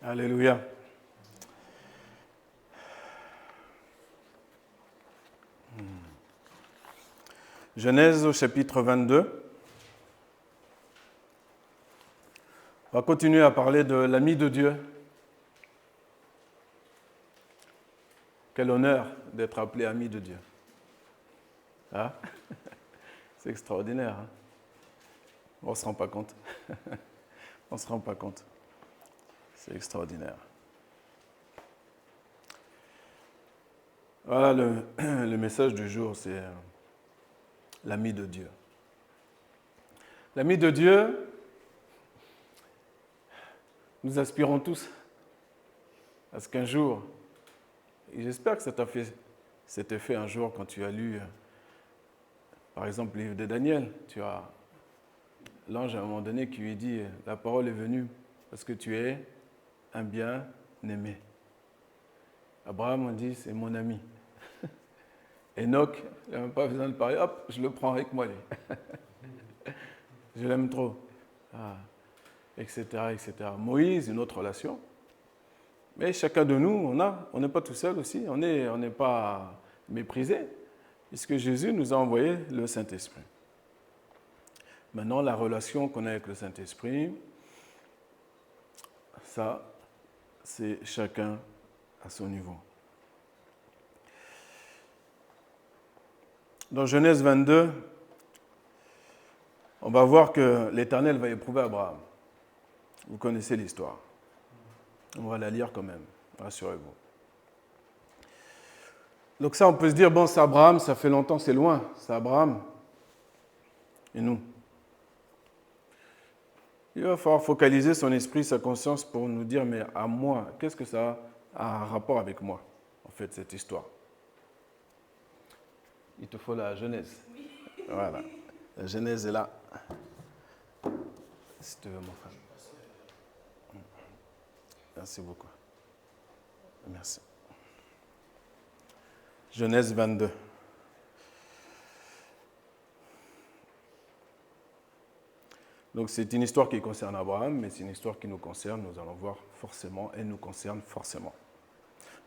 Alléluia. Genèse au chapitre 22. On va continuer à parler de l'ami de Dieu. Quel honneur d'être appelé ami de Dieu. Hein? C'est extraordinaire. Hein? On ne se rend pas compte. On ne se rend pas compte. C'est extraordinaire. Voilà le message du jour, c'est l'ami de Dieu. L'ami de Dieu, nous aspirons tous à ce qu'un jour, et j'espère que ça t'a fait cet effet un jour quand tu as lu, par exemple, le livre de Daniel. Tu as l'ange à un moment donné qui lui dit « La parole est venue parce que tu es un bien-aimé. » Abraham, on dit « C'est mon ami. » Enoch, il n'a même pas besoin de parler, hop, je le prends avec moi, lui. Je l'aime trop. Etc., etc. Moïse, une autre relation. Mais chacun de nous, on n'est pas tout seul aussi, on n'est pas méprisé, puisque Jésus nous a envoyé le Saint-Esprit. Maintenant, la relation qu'on a avec le Saint-Esprit, ça, c'est chacun à son niveau. Dans Genèse 22, on va voir que l'Éternel va éprouver Abraham. Vous connaissez l'histoire. On va la lire quand même, rassurez-vous. Donc ça, on peut se dire, bon, c'est Abraham, ça fait longtemps, c'est loin, c'est Abraham. Et nous? Il va falloir focaliser son esprit, sa conscience pour nous dire, mais à moi, qu'est-ce que ça a un rapport avec moi, en fait, cette histoire? Il te faut la Genèse. Oui. Voilà. La Genèse est là. Si tu veux, mon frère. Merci beaucoup. Merci. Genèse 22. Donc c'est une histoire qui concerne Abraham, mais c'est une histoire qui nous concerne, nous allons voir forcément, et nous concerne forcément.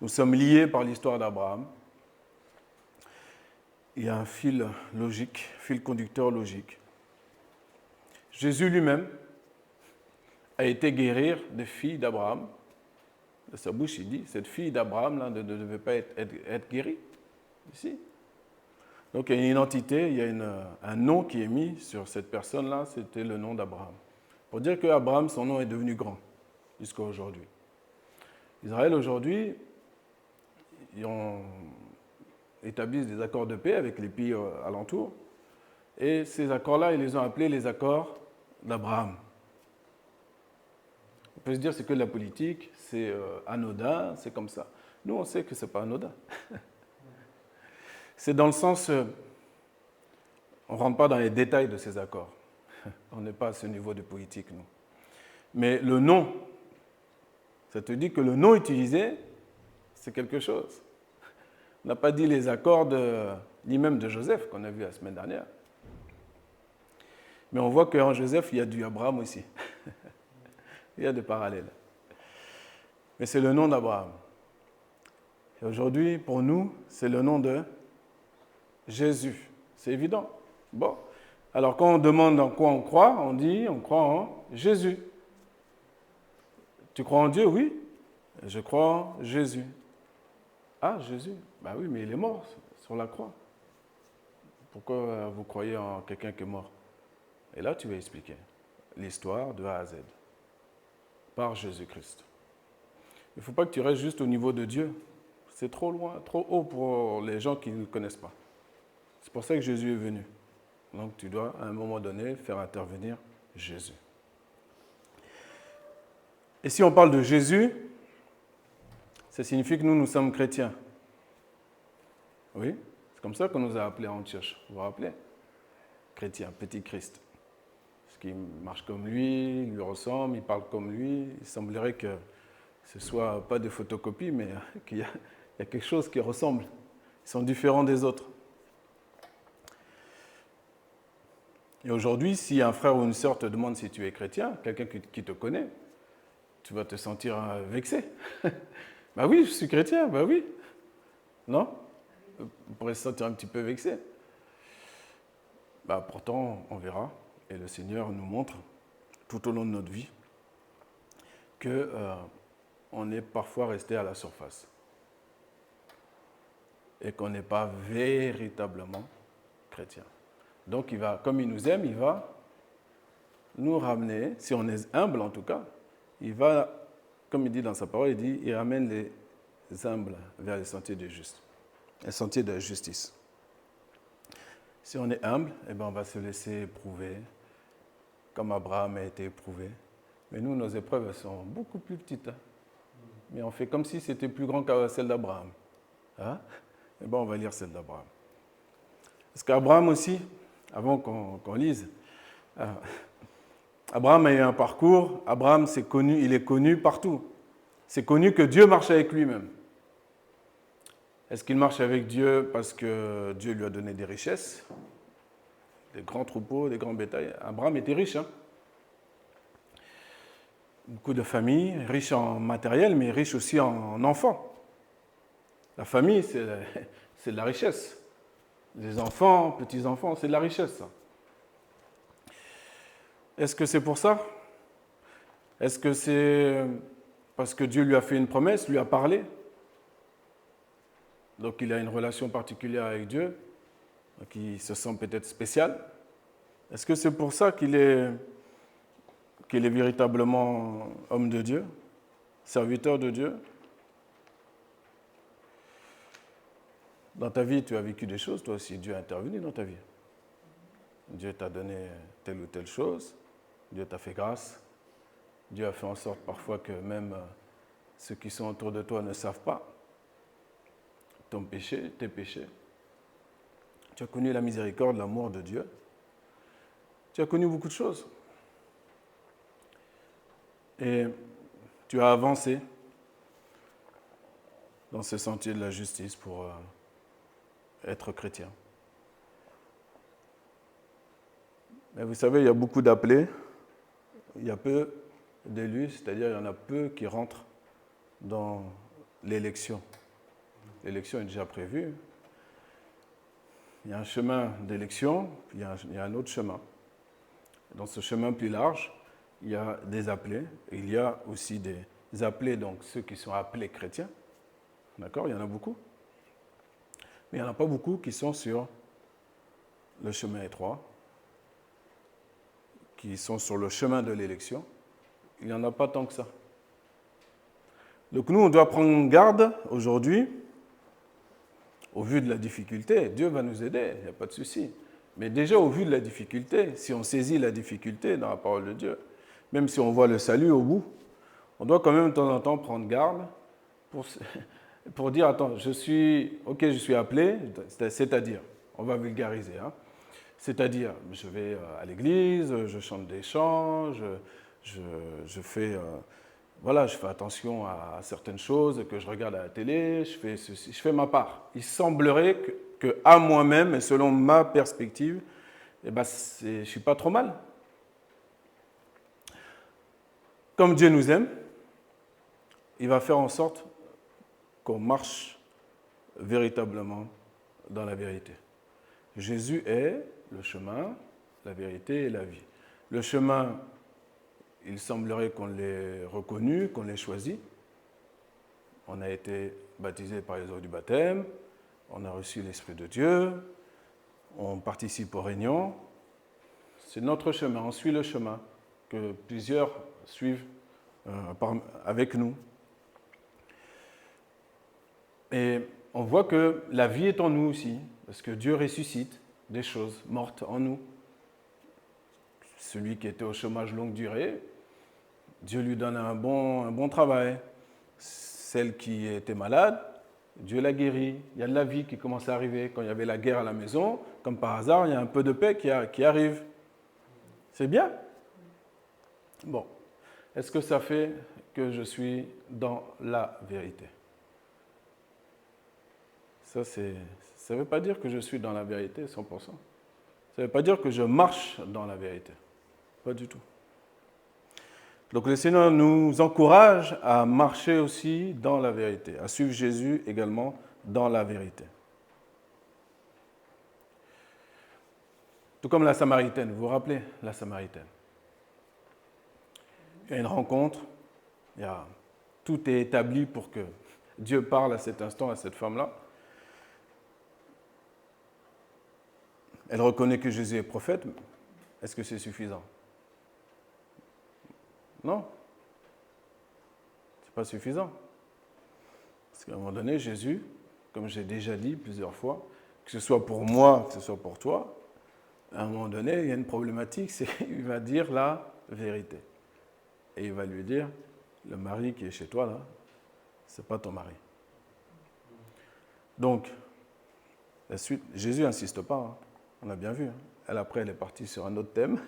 Nous sommes liés par l'histoire d'Abraham. Il y a un fil logique, fil conducteur logique. Jésus lui-même a été guérir des filles d'Abraham. De sa bouche, il dit, cette fille d'Abraham ne devait pas être guérie. Ici. Donc il y a une identité, il y a un nom qui est mis sur cette personne-là, c'était le nom d'Abraham. Pour dire qu'Abraham, son nom est devenu grand jusqu'à aujourd'hui. Israël aujourd'hui, ils établissent des accords de paix avec les pays alentours. Et ces accords-là, ils les ont appelés les accords d'Abraham. On peut se dire c'est que de la politique, c'est anodin, c'est comme ça. Nous, on sait que ce n'est pas anodin. C'est dans le sens, on ne rentre pas dans les détails de ces accords. On n'est pas à ce niveau de politique, nous. Mais le nom, ça te dit que le nom utilisé, c'est quelque chose. On n'a pas dit les accords ni même de Joseph, qu'on a vu la semaine dernière. Mais on voit qu'en Joseph, il y a du Abraham aussi. Il y a des parallèles. Mais c'est le nom d'Abraham. Et aujourd'hui, pour nous, c'est le nom de Jésus. C'est évident. Bon. Alors, quand on demande en quoi on croit, on dit on croit en Jésus. Tu crois en Dieu? Oui. Je crois en Jésus. Ah, Jésus? Ben oui, mais il est mort sur la croix. Pourquoi vous croyez en quelqu'un qui est mort? Et là, tu vas expliquer l'histoire de A à Z. Par Jésus-Christ. Il ne faut pas que tu restes juste au niveau de Dieu. C'est trop loin, trop haut pour les gens qui ne le connaissent pas. C'est pour ça que Jésus est venu. Donc tu dois, à un moment donné, faire intervenir Jésus. Et si on parle de Jésus, ça signifie que nous sommes chrétiens. Oui, c'est comme ça qu'on nous a appelés en church. Vous vous rappelez? Chrétien, petit Christ. Parce qu'il marche comme lui, il lui ressemble, il parle comme lui. Il semblerait que ce ne soit pas de photocopie, mais qu'il y a quelque chose qui ressemble. Ils sont différents des autres. Et aujourd'hui, si un frère ou une sœur te demande si tu es chrétien, quelqu'un qui te connaît, tu vas te sentir vexé. Bah oui, je suis chrétien, bah oui. Non? On pourrait se sentir un petit peu vexé. Bah pourtant, on verra, et le Seigneur nous montre tout au long de notre vie que on est parfois resté à la surface et qu'on n'est pas véritablement chrétien. Donc, comme il nous aime, il va nous ramener, si on est humble en tout cas, il va, comme il dit dans sa parole, il ramène les humbles vers les sentiers du juste, les sentiers de la justice. Si on est humble, eh bien, on va se laisser éprouver, comme Abraham a été éprouvé. Mais nous, nos épreuves, elles sont beaucoup plus petites. Hein. Mais on fait comme si c'était plus grand que celle d'Abraham. Hein? Eh bien, on va lire celle d'Abraham. Parce qu'Abraham aussi, avant qu'on lise, Abraham a eu un parcours. Abraham, il est connu partout. C'est connu que Dieu marche avec lui-même. Est-ce qu'il marche avec Dieu parce que Dieu lui a donné des richesses, des grands troupeaux, des grands bétails? Abraham était riche. Hein? Beaucoup de familles, riche en matériel, mais riche aussi en enfants. La famille, c'est de la richesse. Les enfants, petits-enfants, c'est de la richesse. Ça. Est-ce que c'est pour ça? Est-ce que c'est parce que Dieu lui a fait une promesse, lui a parlé? Donc il a une relation particulière avec Dieu, qui se sent peut-être spécial. Est-ce que c'est pour ça qu'il est véritablement homme de Dieu, serviteur de Dieu? Dans ta vie, tu as vécu des choses, toi aussi, Dieu a intervenu dans ta vie. Dieu t'a donné telle ou telle chose, Dieu t'a fait grâce, Dieu a fait en sorte parfois que même ceux qui sont autour de toi ne savent pas ton péché, tes péchés. Tu as connu la miséricorde, l'amour de Dieu. Tu as connu beaucoup de choses. Et tu as avancé dans ce sentier de la justice pour être chrétien. Mais vous savez, il y a beaucoup d'appelés, il y a peu d'élus, c'est-à-dire il y en a peu qui rentrent dans l'élection. L'élection est déjà prévue. Il y a un chemin d'élection, puis il y a un autre chemin. Dans ce chemin plus large, il y a des appelés, et il y a aussi des appelés, donc ceux qui sont appelés chrétiens. D'accord? Il y en a beaucoup. Mais il n'y en a pas beaucoup qui sont sur le chemin étroit, qui sont sur le chemin de l'élection. Il n'y en a pas tant que ça. Donc nous, on doit prendre garde aujourd'hui, au vu de la difficulté. Dieu va nous aider, il n'y a pas de souci. Mais déjà, au vu de la difficulté, si on saisit la difficulté dans la parole de Dieu, même si on voit le salut au bout, on doit quand même de temps en temps prendre garde pour dire, attends, je suis appelé, c'est-à-dire, on va vulgariser, hein, c'est-à-dire, je vais à l'église, je chante des chants, je fais attention à certaines choses que je regarde à la télé, je fais ma part. Il semblerait que à moi-même, et selon ma perspective, je ne suis pas trop mal. Comme Dieu nous aime, il va faire en sorte qu'on marche véritablement dans la vérité. Jésus est le chemin, la vérité et la vie. Le chemin, il semblerait qu'on l'ait reconnu, qu'on l'ait choisi. On a été baptisé par les eaux du baptême, on a reçu l'Esprit de Dieu, on participe aux réunions. C'est notre chemin, on suit le chemin que plusieurs suivent avec nous. Et on voit que la vie est en nous aussi, parce que Dieu ressuscite des choses mortes en nous. Celui qui était au chômage longue durée, Dieu lui donne un bon travail. Celle qui était malade, Dieu l'a guérie. Il y a de la vie qui commence à arriver. Quand il y avait la guerre à la maison, comme par hasard, il y a un peu de paix qui arrive. C'est bien. Bon. Est-ce que ça fait que je suis dans la vérité? Ça ne veut pas dire que je suis dans la vérité 100%. Ça ne veut pas dire que je marche dans la vérité. Pas du tout. Donc le Seigneur nous encourage à marcher aussi dans la vérité, à suivre Jésus également dans la vérité. Tout comme la Samaritaine, vous vous rappelez la Samaritaine? Il y a une rencontre, tout est établi pour que Dieu parle à cet instant à cette femme-là. Elle reconnaît que Jésus est prophète. Est-ce que c'est suffisant? Non. Ce n'est pas suffisant. Parce qu'à un moment donné, Jésus, comme j'ai déjà dit plusieurs fois, que ce soit pour moi, que ce soit pour toi, à un moment donné, il y a une problématique, c'est qu'il va dire la vérité. Et il va lui dire, le mari qui est chez toi, là, ce n'est pas ton mari. Donc, la suite, Jésus n'insiste pas, hein. On a bien vu. Hein. Après, elle est partie sur un autre thème,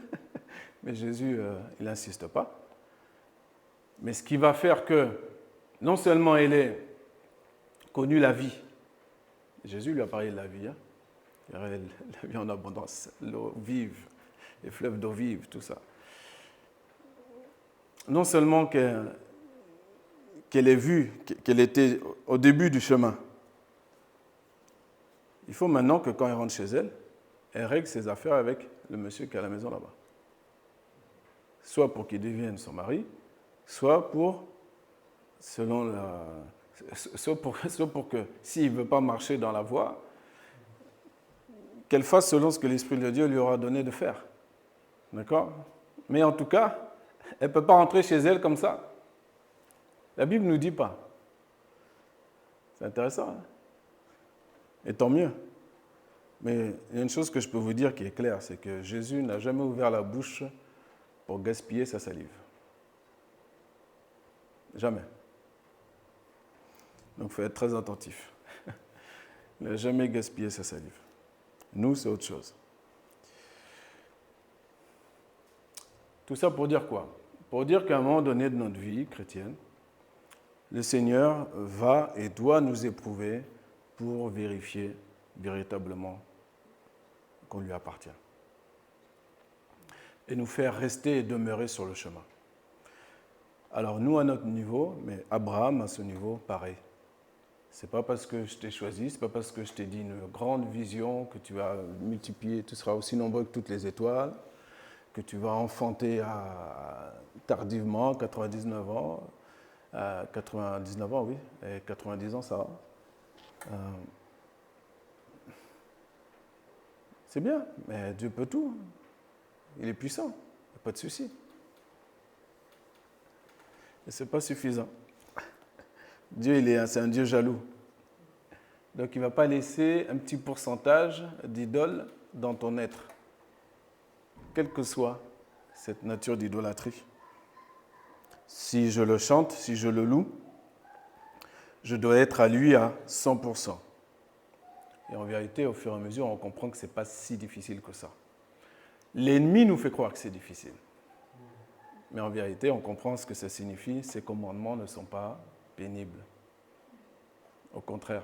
mais Jésus, il n'insiste pas. Mais ce qui va faire que, non seulement elle ait connu la vie, Jésus lui a parlé de la vie, hein. La vie en abondance, l'eau vive, les fleuves d'eau vive, tout ça. Non seulement qu'elle ait vu qu'elle était au début du chemin, il faut maintenant que quand elle rentre chez elle, elle règle ses affaires avec le monsieur qui est à la maison là-bas. Soit pour qu'il devienne son mari, soit pour que, s'il ne veut pas marcher dans la voie, qu'elle fasse selon ce que l'Esprit de Dieu lui aura donné de faire. D'accord? Mais en tout cas, elle ne peut pas rentrer chez elle comme ça. La Bible ne nous dit pas. C'est intéressant, hein? Et tant mieux. Mais il y a une chose que je peux vous dire qui est claire, c'est que Jésus n'a jamais ouvert la bouche pour gaspiller sa salive. Jamais. Donc il faut être très attentif. Il n'a jamais gaspillé sa salive. Nous, c'est autre chose. Tout ça pour dire quoi? Pour dire qu'à un moment donné de notre vie chrétienne, le Seigneur va et doit nous éprouver pour vérifier véritablement qu'on lui appartient. Et nous faire rester et demeurer sur le chemin. Alors nous, à notre niveau, mais Abraham, à ce niveau, pareil. Ce n'est pas parce que je t'ai choisi, ce n'est pas parce que je t'ai dit une grande vision que tu vas multiplier, tu seras aussi nombreux que toutes les étoiles, que tu vas enfanter tardivement, 99 ans, 99 ans, oui, et 90 ans, ça va. C'est bien, mais Dieu peut tout. Il est puissant, il n'y a pas de souci. Mais ce n'est pas suffisant. Dieu, c'est un Dieu jaloux. Donc il ne va pas laisser un petit pourcentage d'idoles dans ton être, quelle que soit cette nature d'idolâtrie. Si je le chante, si je le loue, je dois être à lui à 100%. Et en vérité, au fur et à mesure, on comprend que ce n'est pas si difficile que ça. L'ennemi nous fait croire que c'est difficile. Mais en vérité, on comprend ce que ça signifie. Ces commandements ne sont pas pénibles. Au contraire.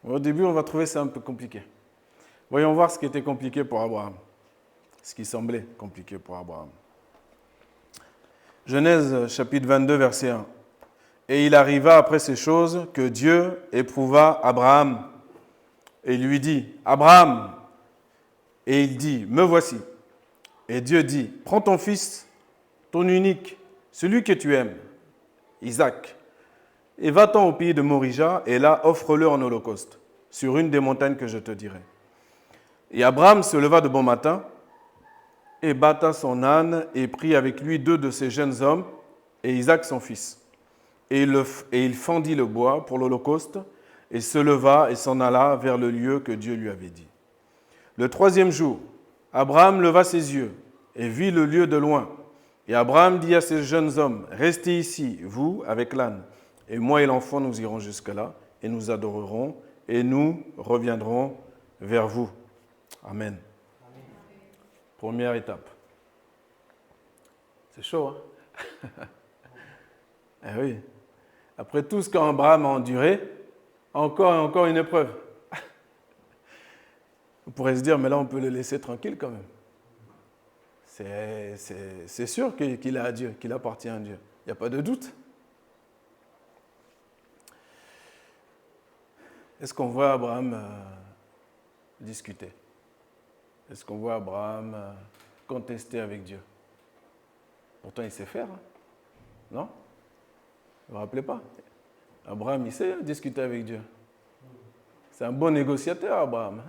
Au début, on va trouver ça un peu compliqué. Voyons voir ce qui était compliqué pour Abraham. Ce qui semblait compliqué pour Abraham. Genèse chapitre 22, verset 1. Et il arriva après ces choses que Dieu éprouva Abraham et lui dit, Abraham, et il dit, me voici. Et Dieu dit, prends ton fils, ton unique, celui que tu aimes, Isaac, et va-t'en au pays de Morija, et là offre-le en holocauste, sur une des montagnes que je te dirai. Et Abraham se leva de bon matin, et bâta son âne, et prit avec lui 2 de ses jeunes hommes, et Isaac son fils. Et il fendit le bois pour l'holocauste, et se leva et s'en alla vers le lieu que Dieu lui avait dit. Le 3e jour, Abraham leva ses yeux et vit le lieu de loin. Et Abraham dit à ses jeunes hommes, « Restez ici, vous, avec l'âne, et moi et l'enfant, nous irons jusque-là, et nous adorerons, et nous reviendrons vers vous. » Amen. Amen. Première étape. C'est chaud, hein? Eh oui. Après tout ce qu'Abraham a enduré, encore et encore une épreuve. On pourrait se dire, mais là, on peut le laisser tranquille quand même. C'est sûr qu'il est à Dieu, qu'il appartient à Dieu. Il n'y a pas de doute. Est-ce qu'on voit Abraham discuter? Est-ce qu'on voit Abraham contester avec Dieu? Pourtant, il sait faire. Hein? Non? Vous ne vous rappelez pas? Abraham, il sait discuter avec Dieu. C'est un bon négociateur, Abraham.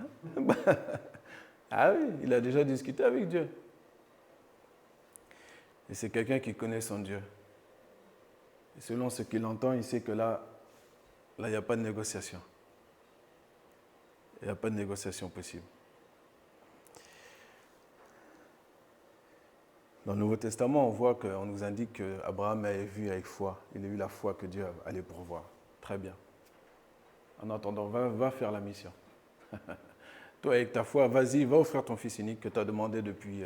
Ah oui, il a déjà discuté avec Dieu. Et c'est quelqu'un qui connaît son Dieu. Et selon ce qu'il entend, il sait que là, il n'y a pas de négociation. Il n'y a pas de négociation possible. Dans le Nouveau Testament, on voit qu'on nous indique qu'Abraham avait vu avec foi. Il a eu la foi que Dieu allait pourvoir. Très bien. En attendant, va faire la mission. Toi, avec ta foi, vas-y, va offrir ton fils unique que tu as demandé depuis,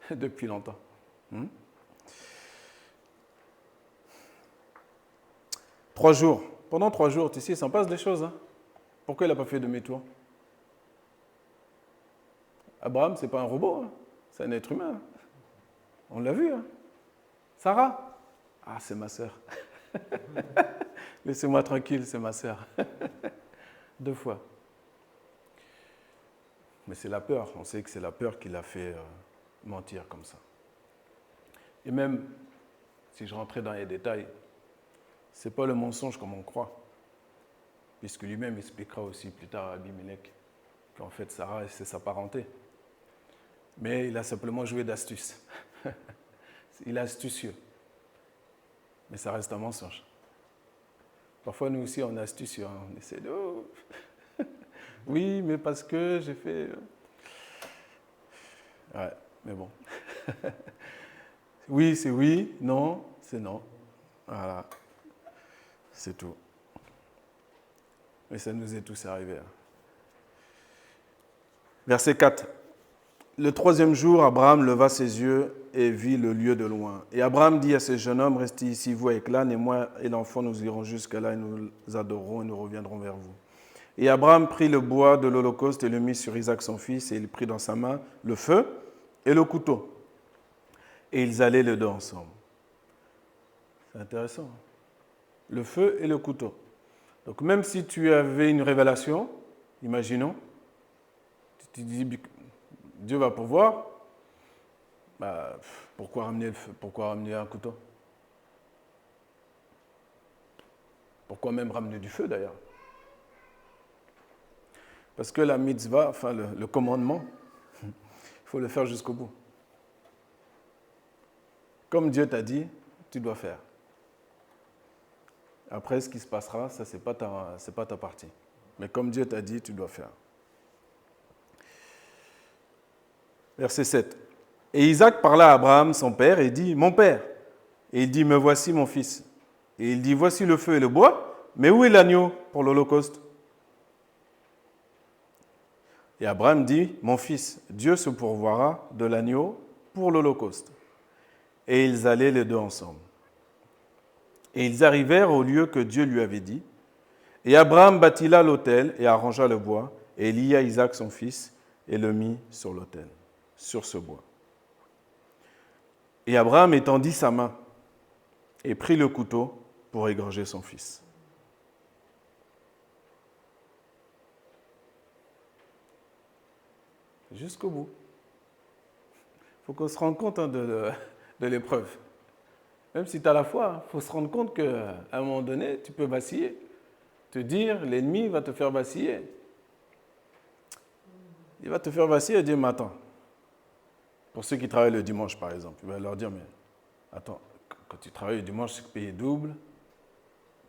depuis longtemps. 3 jours. Pendant 3 jours, tu sais, il s'en passe des choses. Hein? Pourquoi il n'a pas fait demi-tour? Abraham, ce n'est pas un robot, hein? C'est un être humain. On l'a vu. Hein? Sarah? Ah, c'est ma sœur. Laissez-moi tranquille, c'est ma sœur. 2 fois. Mais c'est la peur. On sait que c'est la peur qui l'a fait mentir comme ça. Et même, si je rentrais dans les détails, ce n'est pas le mensonge comme on croit. Puisque lui-même expliquera aussi plus tard à Abimelech qu'en fait Sarah, c'est sa parenté. Mais il a simplement joué d'astuce. Il est astucieux. Mais ça reste un mensonge. Parfois, nous aussi, on est astucieux. Hein. On essaie de... Oh. Oui, mais parce que j'ai fait... Ouais, mais bon. Oui, c'est oui. Non, c'est non. Voilà. C'est tout. Mais ça nous est tous arrivé. Hein. Verset 4. Le 3e jour, Abraham leva ses yeux et vit le lieu de loin. Et Abraham dit à ces jeunes hommes, restez ici, vous avec l'âne, et moi et l'enfant, nous irons jusqu'à là et nous adorerons et nous reviendrons vers vous. Et Abraham prit le bois de l'Holocauste et le mit sur Isaac son fils, et il prit dans sa main le feu et le couteau. Et ils allaient les deux ensemble. C'est intéressant. Hein? Le feu et le couteau. Donc même si tu avais une révélation, imaginons, tu te dis, Dieu va pourvoir, bah, pourquoi ramener le feu? Pourquoi ramener un couteau? Pourquoi même ramener du feu d'ailleurs? Parce que la mitzvah, enfin le commandement, il faut le faire jusqu'au bout. Comme Dieu t'a dit, tu dois faire. Après, ce qui se passera, ça, c'est pas ta partie. Mais comme Dieu t'a dit, tu dois faire. Verset 7. Et Isaac parla à Abraham, son père, et dit, « Mon père ». Et il dit, « Me voici, mon fils ». Et il dit, « Voici le feu et le bois, mais où est l'agneau pour l'Holocauste ?» Et Abraham dit, « Mon fils, Dieu se pourvoira de l'agneau pour l'Holocauste. » Et ils allaient les deux ensemble. Et ils arrivèrent au lieu que Dieu lui avait dit. Et Abraham bâtit là l'autel et arrangea le bois, et lia Isaac son fils, et le mit sur l'autel, sur ce bois. Et Abraham étendit sa main, et prit le couteau pour égorger son fils. Jusqu'au bout. Il faut qu'on se rende compte de l'épreuve. Même si tu as la foi, il faut se rendre compte qu'à un moment donné, tu peux vaciller. Te dire, l'ennemi va te faire vaciller. Il va te faire vaciller et dire, mais attends. Pour ceux qui travaillent le dimanche, par exemple, il va leur dire, mais attends, quand tu travailles le dimanche, c'est payé double.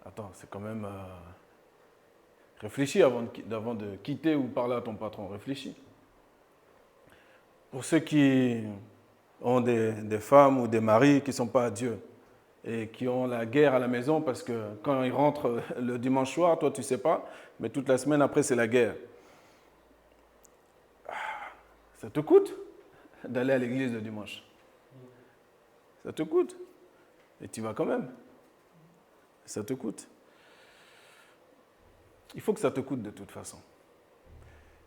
Attends, c'est quand même... Réfléchis avant de quitter ou parler à ton patron. Réfléchis. Pour ceux qui ont des femmes ou des maris qui ne sont pas à Dieu et qui ont la guerre à la maison parce que quand ils rentrent le dimanche soir, toi tu ne sais pas, mais toute la semaine après c'est la guerre. Ça te coûte d'aller à l'église le dimanche. Ça te coûte. Et tu vas quand même. Ça te coûte. Il faut que ça te coûte de toute façon.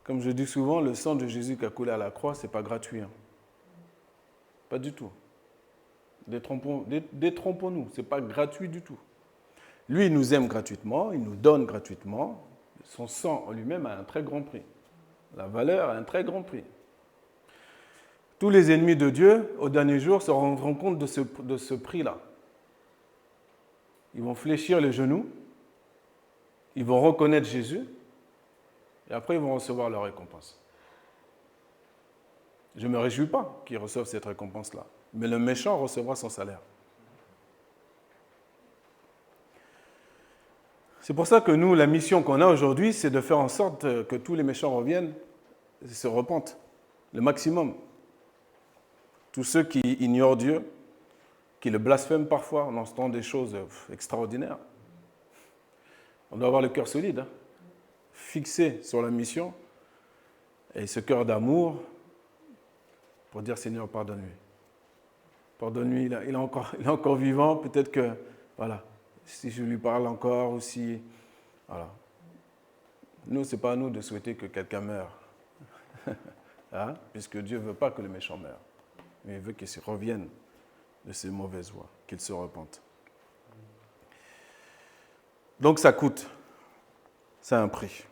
Comme je dis souvent, le sang de Jésus qui a coulé à la croix, ce n'est pas gratuit. Hein. Pas du tout. Détrompons-nous, ce n'est pas gratuit du tout. Lui, il nous aime gratuitement, il nous donne gratuitement. Son sang en lui-même a un très grand prix. La valeur a un très grand prix. Tous les ennemis de Dieu, au dernier jour, se rendront compte de ce prix-là. Ils vont fléchir les genoux, ils vont reconnaître Jésus, et après ils vont recevoir leur récompense. Je ne me réjouis pas qu'ils reçoivent cette récompense-là, mais le méchant recevra son salaire. C'est pour ça que nous, la mission qu'on a aujourd'hui, c'est de faire en sorte que tous les méchants reviennent et se repentent, le maximum. Tous ceux qui ignorent Dieu, qui le blasphèment parfois, on entend des choses extraordinaires. On doit avoir le cœur solide, fixé sur la mission, et ce cœur d'amour pour dire Seigneur, pardonne-lui. Pardonne-lui, il est encore vivant, peut-être que, voilà, si je lui parle encore, ou si, voilà. Nous, ce n'est pas à nous de souhaiter que quelqu'un meure, puisque Dieu ne veut pas que le méchant meure, mais il veut qu'il se revienne de ses mauvaises voies, qu'il se repente. Donc ça coûte, ça a un prix.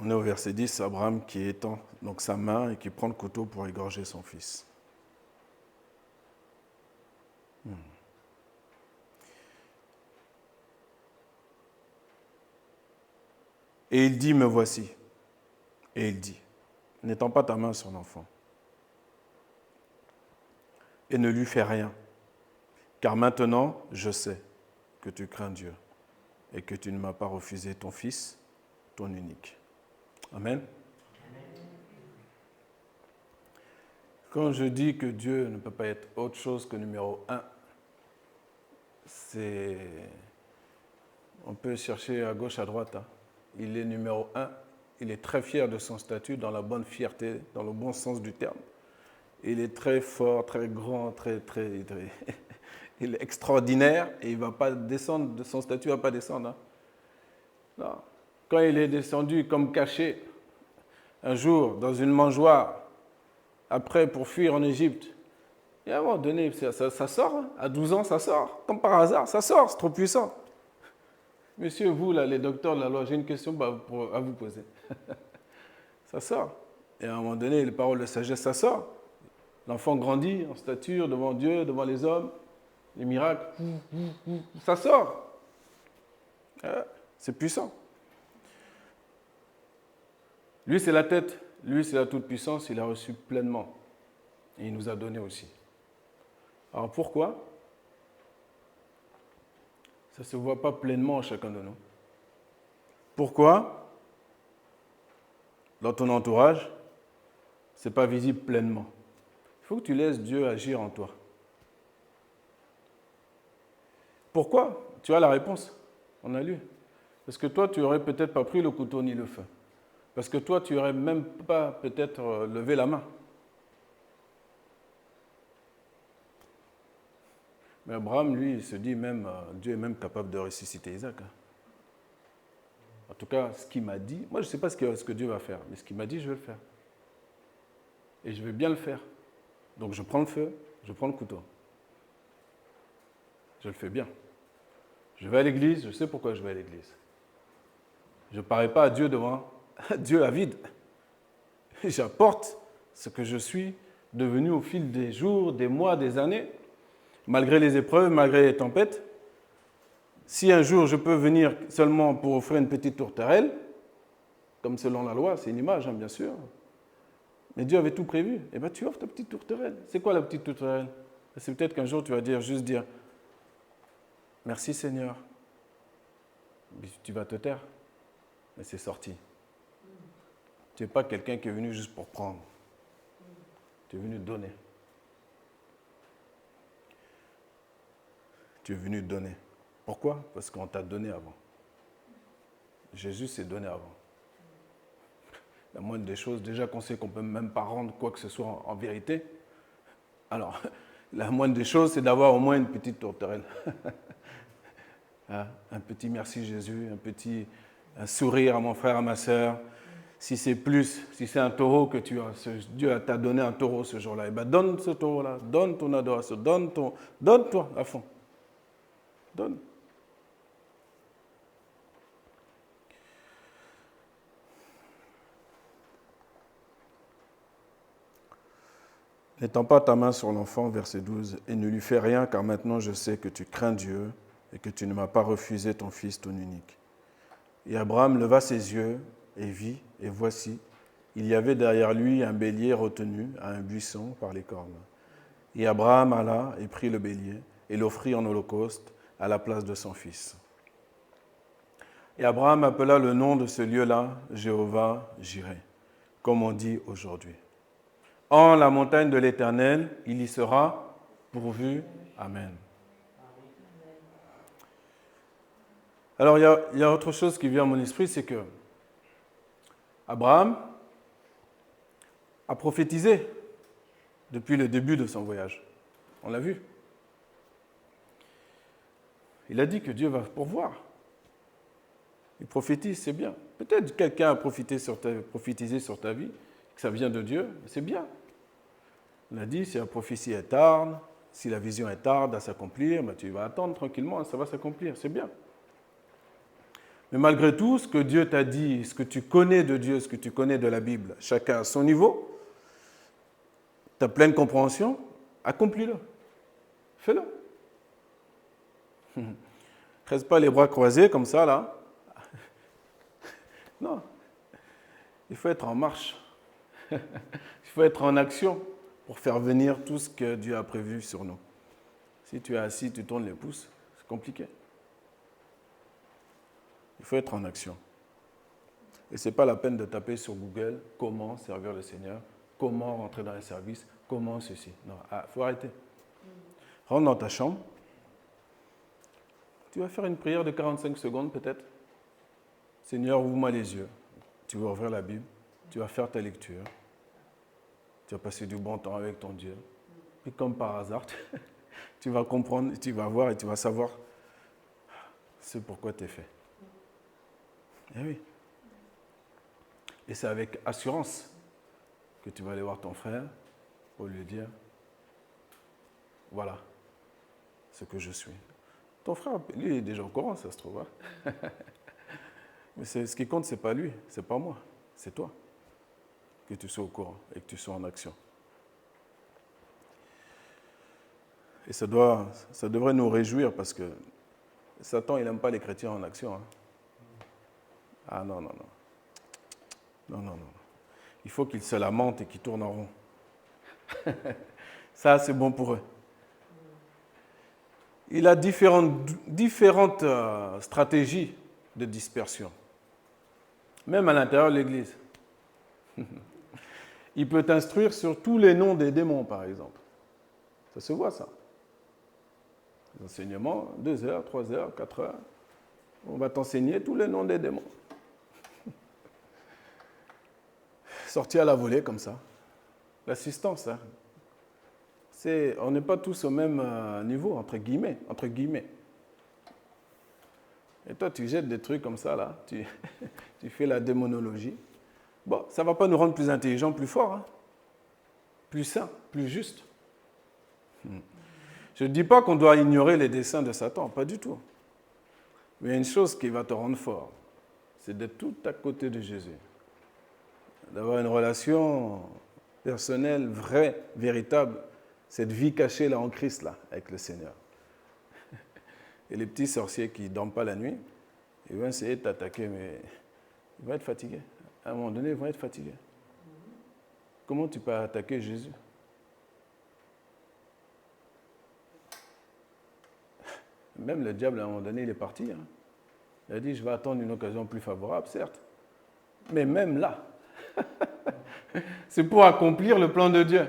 On est au verset 10, Abraham qui étend donc sa main et qui prend le couteau pour égorger son fils. Et il dit, me voici. Et il dit, n'étends pas ta main sur l'enfant et ne lui fais rien, car maintenant je sais que tu crains Dieu et que tu ne m'as pas refusé ton fils, ton unique. Amen. Quand je dis que Dieu ne peut pas être autre chose que numéro 1, on peut chercher à gauche, à droite. Il est numéro 1. Il est très fier de son statut, dans la bonne fierté, dans le bon sens du terme. Il est très fort, très grand, très il est extraordinaire et il ne va pas descendre, de son statut ne va pas descendre. Non. Quand il est descendu comme caché, un jour, dans une mangeoire, après pour fuir en Égypte, et à un moment donné, ça sort, à 12 ans, ça sort, comme par hasard, ça sort, c'est trop puissant. Monsieur, vous, là, les docteurs de la loi, j'ai une question à vous poser. Ça sort. Et à un moment donné, les paroles de sagesse, ça sort. L'enfant grandit en stature devant Dieu, devant les hommes, les miracles, ça sort. C'est puissant. Lui, c'est la tête, lui, c'est la toute-puissance, il a reçu pleinement. Et il nous a donné aussi. Alors pourquoi ça ne se voit pas pleinement en chacun de nous? Pourquoi dans ton entourage, ce n'est pas visible pleinement? Il faut que tu laisses Dieu agir en toi. Pourquoi? Tu as la réponse. On a lu. Parce que toi, tu n'aurais peut-être pas pris le couteau ni le feu. Parce que toi, tu n'aurais même pas peut-être levé la main. Mais Abraham, lui, il se dit même, Dieu est même capable de ressusciter Isaac. En tout cas, ce qu'il m'a dit, moi je ne sais pas ce que Dieu va faire, mais ce qu'il m'a dit, je vais le faire. Et je vais bien le faire. Donc je prends le feu, je prends le couteau. Je le fais bien. Je vais à l'église, je sais pourquoi je vais à l'église. Je ne parais pas à Dieu devant Dieu à vide. J'apporte ce que je suis devenu au fil des jours, des mois, des années, malgré les épreuves, malgré les tempêtes. Si un jour je peux venir seulement pour offrir une petite tourterelle, comme selon la loi, c'est une image, bien sûr, mais Dieu avait tout prévu, et bien tu offres ta petite tourterelle. C'est quoi la petite tourterelle? C'est peut-être qu'un jour tu vas juste dire « Merci Seigneur ». Tu vas te taire, mais c'est sorti. Tu n'es pas quelqu'un qui est venu juste pour prendre. Tu es venu donner. Tu es venu donner. Pourquoi? Parce qu'on t'a donné avant. Jésus s'est donné avant. La moindre des choses, déjà qu'on sait qu'on ne peut même pas rendre quoi que ce soit en vérité, alors la moindre des choses, c'est d'avoir au moins une petite tourterelle. Un petit merci Jésus, un sourire à mon frère, à ma sœur, Si c'est plus, si c'est un taureau que tu as, Dieu t'a donné un taureau ce jour-là, eh bien donne ce taureau-là, donne ton adoration, donne-toi à fond. Donne. N'étends pas ta main sur l'enfant, verset 12, et ne lui fais rien, car maintenant je sais que tu crains Dieu et que tu ne m'as pas refusé ton fils, ton unique. Et Abraham leva ses yeux et vit, et voici, il y avait derrière lui un bélier retenu à un buisson par les cornes. Et Abraham alla et prit le bélier et l'offrit en holocauste à la place de son fils. Et Abraham appela le nom de ce lieu-là Jéhovah Jireh, comme on dit aujourd'hui. En la montagne de l'Éternel, il y sera pourvu. Amen. Alors, il y a autre chose qui vient à mon esprit, c'est que Abraham a prophétisé depuis le début de son voyage. On l'a vu. Il a dit que Dieu va pourvoir. Il prophétise, c'est bien. Peut-être quelqu'un a prophétisé sur ta vie, que ça vient de Dieu, c'est bien. On a dit, si la prophétie est tarde, si la vision est tarde à s'accomplir, ben tu vas attendre tranquillement, ça va s'accomplir, c'est bien. Mais malgré tout, ce que Dieu t'a dit, ce que tu connais de Dieu, ce que tu connais de la Bible, chacun à son niveau, ta pleine compréhension, accomplis-le. Fais-le. Reste pas les bras croisés comme ça, là. Non. Il faut être en marche. Il faut être en action pour faire venir tout ce que Dieu a prévu sur nous. Si tu es assis, tu tournes les pouces, c'est compliqué. Il faut être en action. Et ce n'est pas la peine de taper sur Google comment servir le Seigneur, comment rentrer dans les services, comment ceci. Non, il faut arrêter. Rentre dans ta chambre. Tu vas faire une prière de 45 secondes peut-être. Seigneur, ouvre-moi les yeux. Tu vas ouvrir la Bible, tu vas faire ta lecture. Tu vas passer du bon temps avec ton Dieu. Et comme par hasard, tu vas comprendre, tu vas voir et tu vas savoir ce pourquoi tu es fait. Eh oui. Et c'est avec assurance que tu vas aller voir ton frère pour lui dire, voilà ce que je suis. Ton frère, lui, il est déjà au courant, ça se trouve. Hein. Mais ce qui compte, ce n'est pas lui, ce n'est pas moi, c'est toi. Que tu sois au courant et que tu sois en action. Et ça devrait nous réjouir parce que Satan, il n'aime pas les chrétiens en action. Hein. Ah non, non, non. Non, non, non. Il faut qu'ils se lamentent et qu'ils tournent en rond. Ça, c'est bon pour eux. Il a différentes stratégies de dispersion. Même à l'intérieur de l'Église. Il peut t'instruire sur tous les noms des démons, par exemple. Ça se voit, ça. Les enseignements, 2 heures, 3 heures, 4 heures. On va t'enseigner tous les noms des démons. Sorti à la volée, comme ça. L'assistance, hein. On n'est pas tous au même niveau, entre guillemets. Et toi, tu jettes des trucs comme ça, là. Tu fais la démonologie. Bon, ça ne va pas nous rendre plus intelligents, plus forts, hein. Plus sains, plus justes. Je ne dis pas qu'on doit ignorer les desseins de Satan, pas du tout. Mais il y a une chose qui va te rendre fort, c'est d'être tout à côté de Jésus. D'avoir une relation personnelle, vraie, véritable, cette vie cachée là en Christ, là, avec le Seigneur. Et les petits sorciers qui ne dorment pas la nuit, ils vont essayer de t'attaquer, mais ils vont être fatigués. À un moment donné, ils vont être fatigués. Comment tu peux attaquer Jésus? Même le diable, à un moment donné, il est parti. Hein. Il a dit, je vais attendre une occasion plus favorable, certes. Mais même là, c'est pour accomplir le plan de Dieu.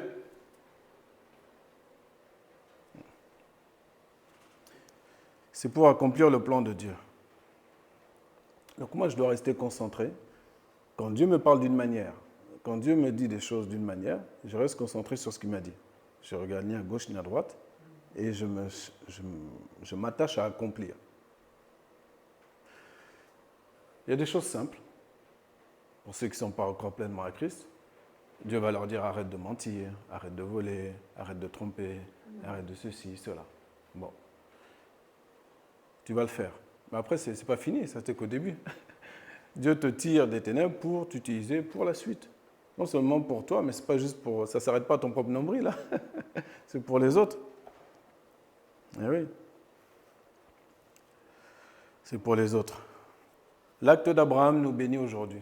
C'est pour accomplir le plan de Dieu. Donc moi, je dois rester concentré. Quand Dieu me parle d'une manière, quand Dieu me dit des choses d'une manière, je reste concentré sur ce qu'il m'a dit. Je ne regarde ni à gauche ni à droite et je m'attache à accomplir. Il y a des choses simples. Pour ceux qui ne sont pas encore pleinement à Christ, Dieu va leur dire arrête de mentir, arrête de voler, arrête de tromper, arrête de ceci, cela. Bon. Tu vas le faire. Mais après, ce n'est pas fini, ça c'était qu'au début. Dieu te tire des ténèbres pour t'utiliser pour la suite. Non seulement pour toi, mais c'est pas juste pour. Ça ne s'arrête pas à ton propre nombril, là. C'est pour les autres. Eh oui. C'est pour les autres. L'acte d'Abraham nous bénit aujourd'hui.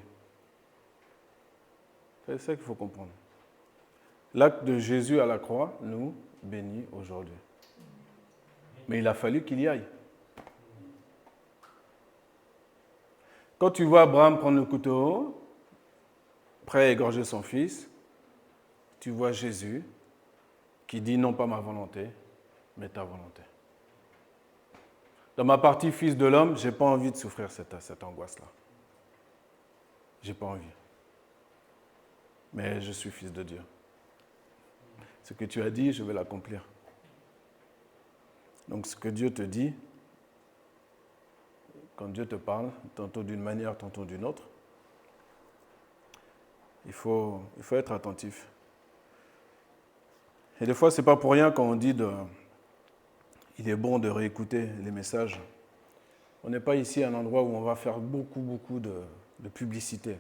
C'est ça qu'il faut comprendre. L'acte de Jésus à la croix nous bénit aujourd'hui. Mais il a fallu qu'il y aille. Quand tu vois Abraham prendre le couteau, prêt à égorger son fils, tu vois Jésus qui dit non pas ma volonté, mais ta volonté. Dans ma partie fils de l'homme, je n'ai pas envie de souffrir cette angoisse-là. Je n'ai pas envie. Mais je suis fils de Dieu. Ce que tu as dit, je vais l'accomplir. Donc ce que Dieu te dit, quand Dieu te parle, tantôt d'une manière, tantôt d'une autre, il faut être attentif. Et des fois, ce n'est pas pour rien quand on dit il est bon de réécouter les messages. On n'est pas ici à un endroit où on va faire beaucoup de publicité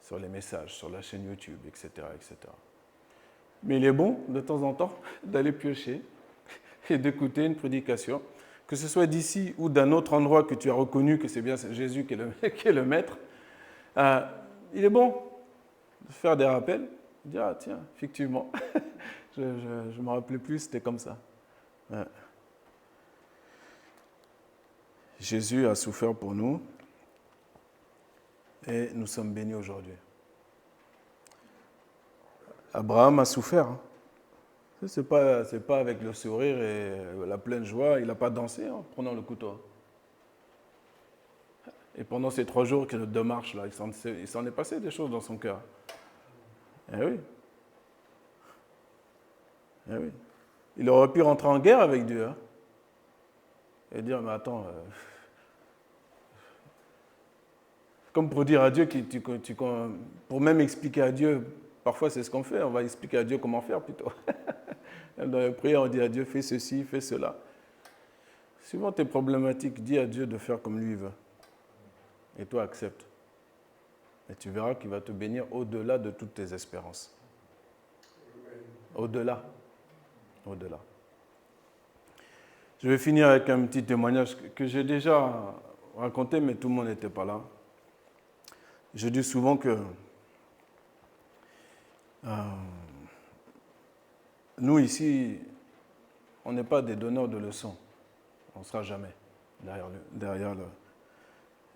sur les messages, sur la chaîne YouTube, etc., etc. Mais il est bon, de temps en temps, d'aller piocher et d'écouter une prédication, que ce soit d'ici ou d'un autre endroit que tu as reconnu que c'est bien Jésus qui est le maître. Il est bon de faire des rappels, de dire, ah tiens, effectivement, je ne me rappelais plus, c'était comme ça. Ouais. Jésus a souffert pour nous et nous sommes bénis aujourd'hui. Abraham a souffert. Ce n'est pas avec le sourire et la pleine joie. Il n'a pas dansé en prenant le couteau. Et pendant ces 3 jours de marche, là, il s'en est passé des choses dans son cœur. Eh oui. Eh oui. Il aurait pu rentrer en guerre avec Dieu. Hein, et dire, mais attends, comme pour dire à Dieu, pour même expliquer à Dieu, parfois c'est ce qu'on fait, on va expliquer à Dieu comment faire plutôt. Dans les prières, on dit à Dieu, fais ceci, fais cela. Suivant tes problématiques, dis à Dieu de faire comme lui veut. Et toi, accepte. Et tu verras qu'il va te bénir au-delà de toutes tes espérances. Au-delà. Au-delà. Je vais finir avec un petit témoignage que j'ai déjà raconté, mais tout le monde n'était pas là. Je dis souvent que nous, ici, on n'est pas des donneurs de leçons. On ne sera jamais derrière le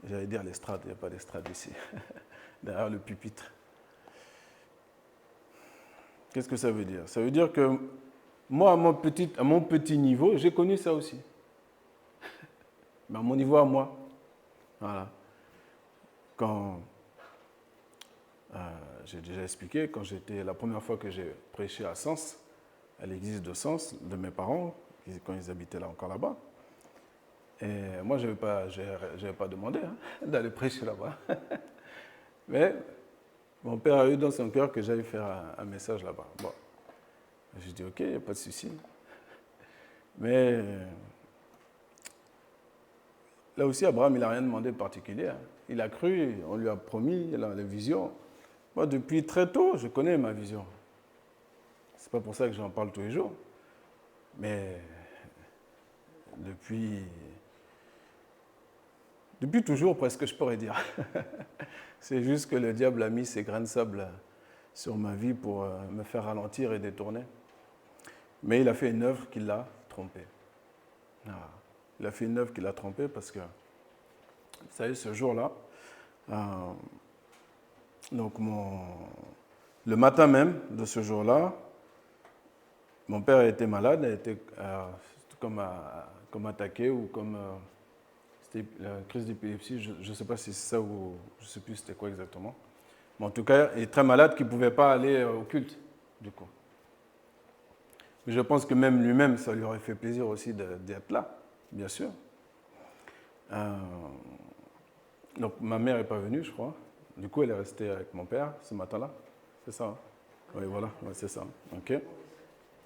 j'allais dire l'estrade, il n'y a pas d'estrade ici. Derrière le pupitre. Qu'est-ce que ça veut dire? Ça veut dire que moi, à mon petit niveau, j'ai connu ça aussi. Mais à mon niveau, à moi. Voilà. Quand j'ai déjà expliqué, la première fois que j'ai prêché à Sens, à l'église de Sens, de mes parents, quand ils habitaient là encore là-bas. Et moi, je n'avais pas demandé d'aller prêcher là-bas. Mais mon père a eu dans son cœur que j'allais faire un message là-bas. Bon, j'ai dit, ok, il n'y a pas de souci. Mais là aussi, Abraham, il n'a rien demandé de particulier. Hein. Il a cru, on lui a promis, il a la vision. Moi, depuis très tôt, je connais ma vision. Ce n'est pas pour ça que j'en parle tous les jours. Mais depuis toujours, presque, je pourrais dire. C'est juste que le diable a mis ses grains de sable sur ma vie pour me faire ralentir et détourner. Mais il a fait une œuvre qui l'a trompé. Il a fait une œuvre qui l'a trompé parce que, vous savez, ce jour-là, donc le matin même de ce jour-là, mon père était malade, il était comme attaqué ou comme... C'était la crise d'épilepsie, je ne sais pas si c'est ça ou je ne sais plus c'était quoi exactement. Mais en tout cas, il est très malade qu'il ne pouvait pas aller au culte, du coup. Mais je pense que même lui-même, ça lui aurait fait plaisir aussi d'être là, bien sûr. Donc ma mère n'est pas venue, je crois. Du coup, elle est restée avec mon père ce matin-là. C'est ça, hein? Oui, voilà, ouais, c'est ça. OK.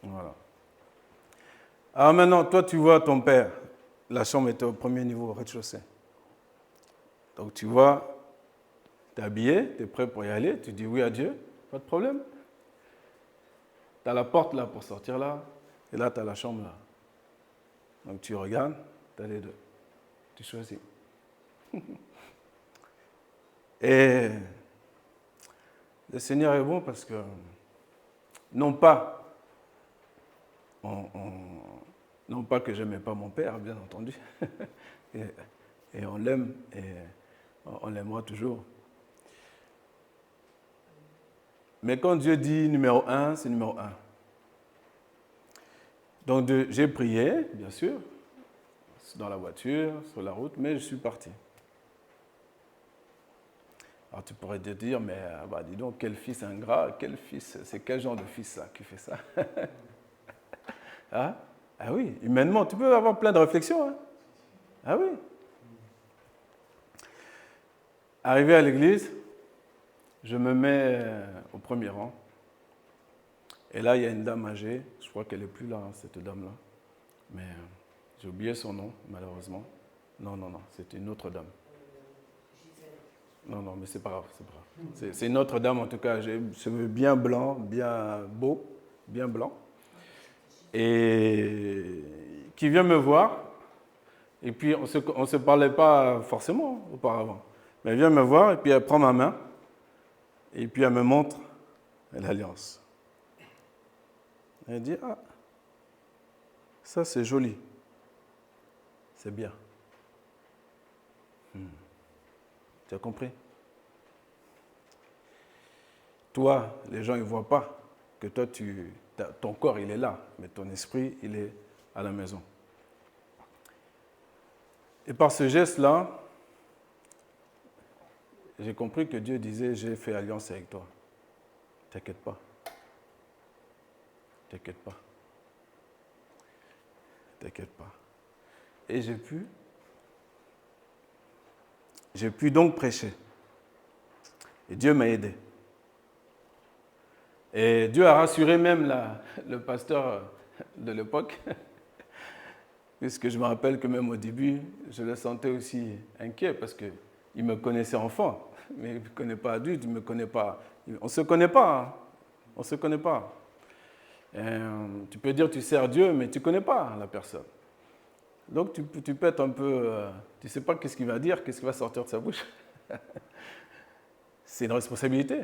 Voilà. Alors maintenant, toi, tu vois ton père. La chambre était au premier niveau, au rez-de-chaussée. Donc tu vois, tu es habillé, tu es prêt pour y aller, tu dis oui à Dieu, pas de problème. Tu as la porte là pour sortir là, et là, tu as la chambre là. Donc tu regardes, tu as les deux. Tu choisis. Et le Seigneur est bon parce que, non pas, non pas que je n'aimais pas mon père, bien entendu, et on l'aime, et on l'aimera toujours. Mais quand Dieu dit numéro 1, c'est numéro 1. Donc j'ai prié, bien sûr, dans la voiture, sur la route, mais je suis parti. Alors tu pourrais te dire, mais bah, dis donc, quel fils ingrat, quel fils, c'est quel genre de fils ça qui fait ça? Hein? Ah oui, humainement, tu peux avoir plein de réflexions. Hein? Ah oui. Arrivé à l'église, je me mets au premier rang. Et là, il y a une dame âgée, je crois qu'elle n'est plus là, cette dame-là. Mais j'ai oublié son nom, malheureusement. Non, c'était une autre dame. Non, mais c'est pas grave, c'est pas grave. C'est une autre dame, en tout cas, j'ai cheveux bien blancs, bien beaux, bien blancs. Et qui vient me voir. Et puis, on ne se parlait pas forcément auparavant. Mais elle vient me voir, et puis elle prend ma main. Et puis, elle me montre l'alliance. Elle dit, ah, ça c'est joli. C'est bien. Tu as compris? Toi, les gens ne voient pas que toi, ton corps, il est là, mais ton esprit, il est à la maison. Et par ce geste-là, j'ai compris que Dieu disait, j'ai fait alliance avec toi. T'inquiète pas. T'inquiète pas. T'inquiète pas. Et j'ai pu donc prêcher. Et Dieu m'a aidé. Et Dieu a rassuré même le pasteur de l'époque, puisque je me rappelle que même au début, je le sentais aussi inquiet, parce qu'il me connaissait enfant, mais il ne me connaît pas adulte, il ne me connaît pas. On ne se connaît pas. Hein. On ne se connaît pas. Tu peux dire que tu sers Dieu, mais tu ne connais pas la personne. Donc tu peux être un peu... tu ne sais pas qu'est-ce qu'il va dire, qu'est-ce qui va sortir de sa bouche. C'est une responsabilité.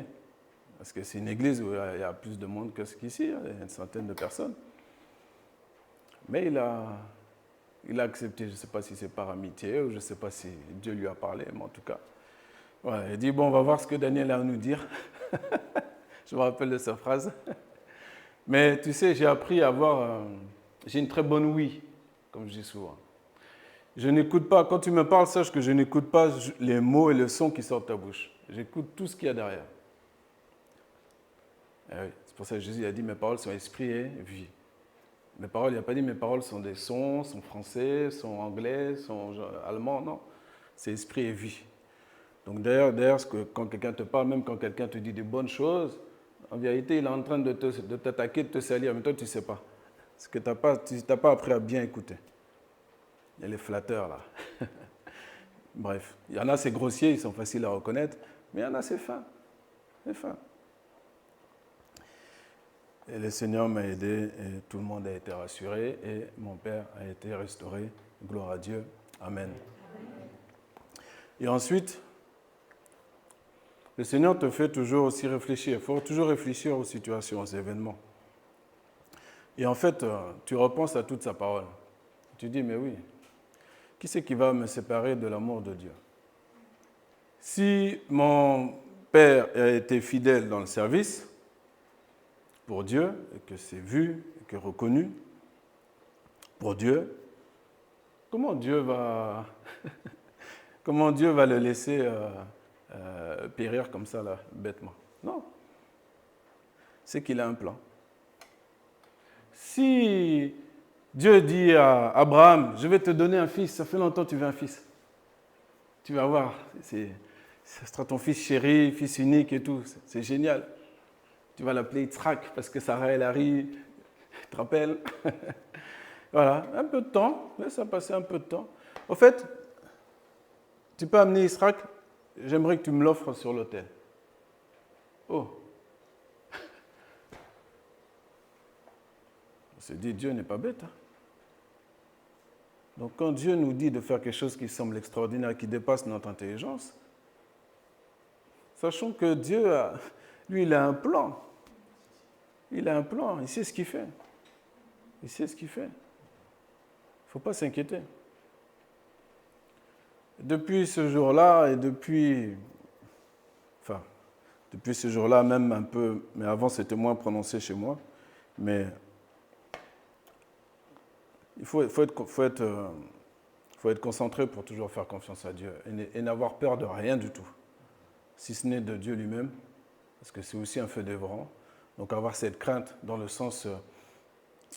Parce que c'est une église où il y a plus de monde que ce qu'ici, il y a une centaine de personnes. Mais il a accepté, je ne sais pas si c'est par amitié ou je ne sais pas si Dieu lui a parlé, mais en tout cas. Voilà, il dit, bon, on va voir ce que Daniel a à nous dire. Je me rappelle de sa phrase. Mais tu sais, j'ai appris à avoir... j'ai une très bonne oui, comme je dis souvent. Je n'écoute pas, quand tu me parles, sache que je n'écoute pas les mots et le son qui sortent de ta bouche. J'écoute tout ce qu'il y a derrière. Et oui, c'est pour ça que Jésus a dit, mes paroles sont esprit et vie. Mes paroles, il n'a pas dit mes paroles sont des sons, sont français, sont anglais, sont allemands, non. C'est esprit et vie. Donc d'ailleurs, quand quelqu'un te parle, même quand quelqu'un te dit des bonnes choses, en vérité, il est en train de t'attaquer, de te salir, mais toi, tu ne sais pas. Parce que tu n'as pas appris à bien écouter. Il y a les flatteurs, là. Bref, il y en a, c'est grossier, ils sont faciles à reconnaître, mais il y en a, c'est fin. C'est fin. Et le Seigneur m'a aidé et tout le monde a été rassuré et mon père a été restauré. Gloire à Dieu. Amen. Et ensuite, le Seigneur te fait toujours aussi réfléchir. Il faut toujours réfléchir aux situations, aux événements. Et en fait, tu repenses à toute sa parole. Tu dis, mais oui, qui c'est qui va me séparer de l'amour de Dieu? Si mon père a été fidèle dans le service pour Dieu, et que c'est vu, et que reconnu pour Dieu, comment Dieu va le laisser périr comme ça, là, bêtement? Non. C'est qu'il a un plan. Si Dieu dit à Abraham, je vais te donner un fils, ça fait longtemps que tu veux un fils. Tu vas voir, Ce sera ton fils chéri, fils unique et tout. C'est génial. Tu vas l'appeler Yitzhak parce que Sarah et Larry, tu te rappelles? Voilà, un peu de temps, laisse ça passer un peu de temps. Au fait, tu peux amener Yitzhak, j'aimerais que tu me l'offres sur l'autel. Oh. On s'est dit, Dieu n'est pas bête. Hein? Donc quand Dieu nous dit de faire quelque chose qui semble extraordinaire, qui dépasse notre intelligence, sachons que Dieu, lui, il a un plan. Il a un plan, il sait ce qu'il fait. Il sait ce qu'il fait. Il ne faut pas s'inquiéter. Depuis ce jour-là et depuis ce jour-là même un peu, mais avant c'était moins prononcé chez moi, mais il faut être concentré pour toujours faire confiance à Dieu et n'avoir peur de rien du tout, si ce n'est de Dieu lui-même, parce que c'est aussi un feu dévorant. Donc avoir cette crainte dans le sens,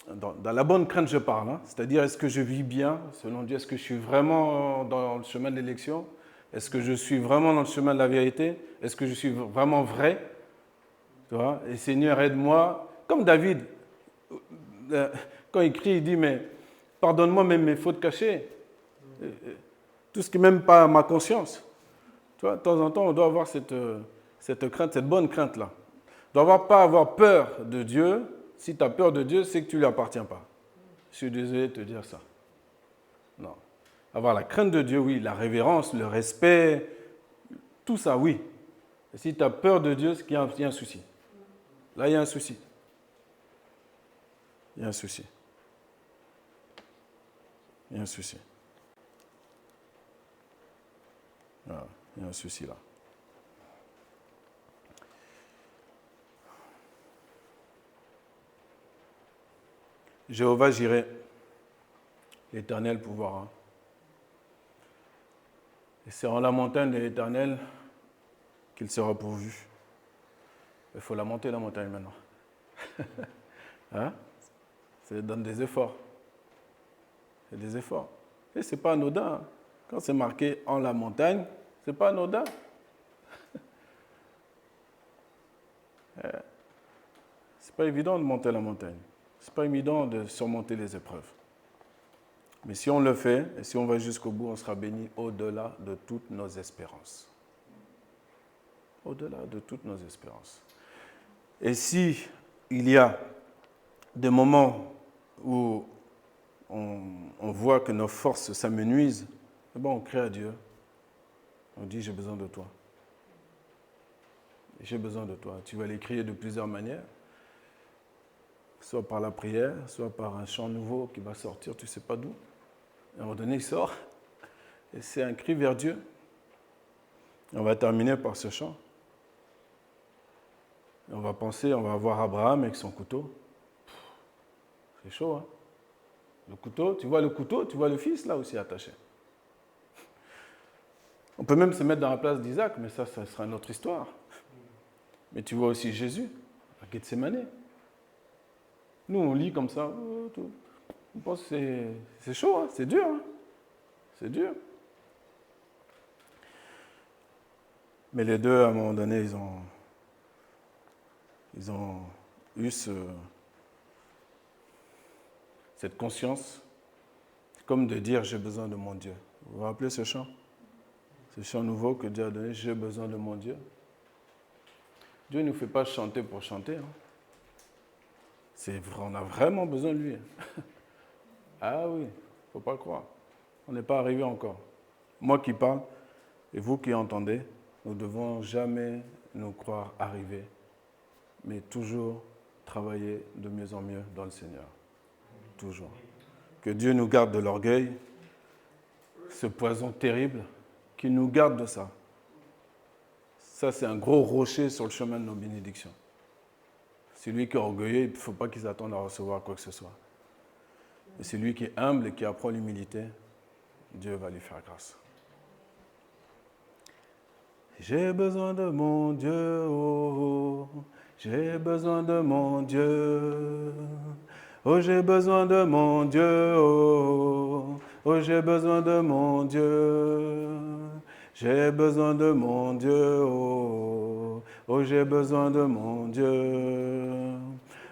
dans la bonne crainte je parle, hein, c'est-à-dire est-ce que je vis bien selon Dieu, est-ce que je suis vraiment dans le chemin de l'élection, est-ce que je suis vraiment dans le chemin de la vérité, est-ce que je suis vraiment vrai, tu vois? Et Seigneur aide-moi, comme David, quand il crie, il dit mais pardonne-moi même mes fautes cachées, tout ce qui n'est même pas à ma conscience. Tu vois, de temps en temps on doit avoir cette crainte, cette bonne crainte-là. Tu ne dois pas avoir peur de Dieu. Si tu as peur de Dieu, c'est que tu ne lui appartiens pas. Je suis désolé de te dire ça. Non. Avoir la crainte de Dieu, oui. La révérence, le respect, tout ça, oui. Et si tu as peur de Dieu, c'est qu'il y a un souci. Là, il y a un souci. Il y a un souci. Il y a un souci. Voilà. Il y a un souci là. Jéhovah Jireh, l'Éternel pourvoira. Et c'est en la montagne de l'Éternel qu'il sera pourvu. Il faut la monter, la montagne, maintenant. Hein? Ça donne des efforts. C'est des efforts. Et ce n'est pas anodin. Quand c'est marqué en la montagne, ce n'est pas anodin. C'est pas évident de monter la montagne. C'est pas évident de surmonter les épreuves. Mais si on le fait, et si on va jusqu'au bout, on sera béni au-delà de toutes nos espérances. Au-delà de toutes nos espérances. Et si il y a des moments où on voit que nos forces s'amenuisent, eh bien on crie à Dieu. On dit, j'ai besoin de toi. J'ai besoin de toi. Tu vas les crier de plusieurs manières. Soit par la prière, soit par un chant nouveau qui va sortir, tu ne sais pas d'où. À un moment donné, il sort. Et c'est un cri vers Dieu. On va terminer par ce chant. Et on va voir Abraham avec son couteau. C'est chaud, hein? Le couteau, tu vois le fils là aussi attaché. On peut même se mettre dans la place d'Isaac, mais ça sera une autre histoire. Mais tu vois aussi Jésus, à Gethsémane. Nous, on lit comme ça, on pense que c'est chaud, hein? C'est dur. Hein? C'est dur. Mais les deux, à un moment donné, ils ont eu cette conscience, comme de dire, j'ai besoin de mon Dieu. Vous vous rappelez ce chant? Ce chant nouveau que Dieu a donné, j'ai besoin de mon Dieu. Dieu ne nous fait pas chanter pour chanter. Hein? On a vraiment besoin de lui. Ah oui, il ne faut pas croire. On n'est pas arrivé encore. Moi qui parle, et vous qui entendez, nous ne devons jamais nous croire arrivés, mais toujours travailler de mieux en mieux dans le Seigneur. Toujours. Que Dieu nous garde de l'orgueil, ce poison terrible, qu'il nous garde de ça. Ça, c'est un gros rocher sur le chemin de nos bénédictions. Celui qui est orgueilleux, il ne faut pas qu'il s'attende à recevoir quoi que ce soit. Et celui qui est humble et qui apprend l'humilité, Dieu va lui faire grâce. J'ai besoin de mon Dieu, oh, j'ai besoin de mon Dieu. Oh, j'ai besoin de mon Dieu, oh, oh, j'ai besoin de mon Dieu. J'ai besoin de mon Dieu, oh, oh, j'ai besoin de mon Dieu.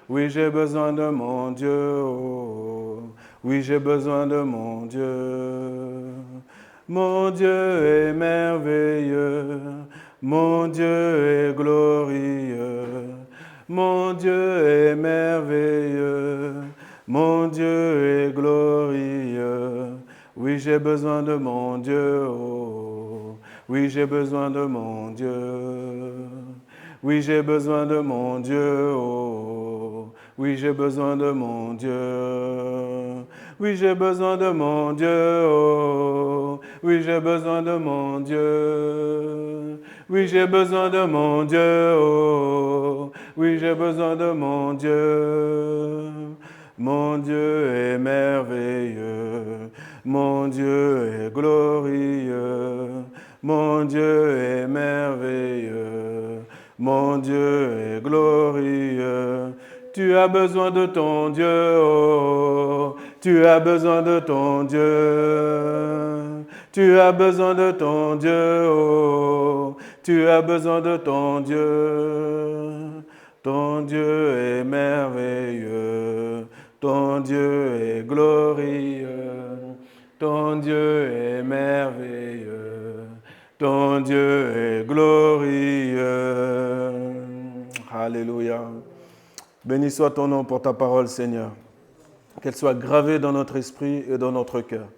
Oui, j'ai besoin de mon Dieu, oh, oui, j'ai besoin de mon Dieu. Mon Dieu est merveilleux, mon Dieu est glorieux, mon Dieu est merveilleux, mon Dieu est glorieux. Oui, j'ai besoin de mon Dieu, oh, oui, j'ai besoin de mon Dieu. Oui, j'ai besoin de mon Dieu, oh, oui, j'ai besoin de mon Dieu. Oui, j'ai besoin de mon Dieu, oh, oui, j'ai besoin de mon Dieu. Oui, j'ai besoin de mon Dieu, oh, oui, j'ai besoin de mon Dieu. Mon Dieu est merveilleux, mon Dieu est glorieux, mon Dieu est merveilleux, mon Dieu est glorieux. Tu as besoin de ton Dieu, oh, tu as besoin de ton Dieu. Tu as besoin de ton Dieu, oh, tu as besoin de ton Dieu. Ton Dieu est merveilleux, ton Dieu est glorieux, ton Dieu est merveilleux, ton Dieu est glorieux. Alléluia. Béni soit ton nom pour ta parole, Seigneur. Qu'elle soit gravée dans notre esprit et dans notre cœur.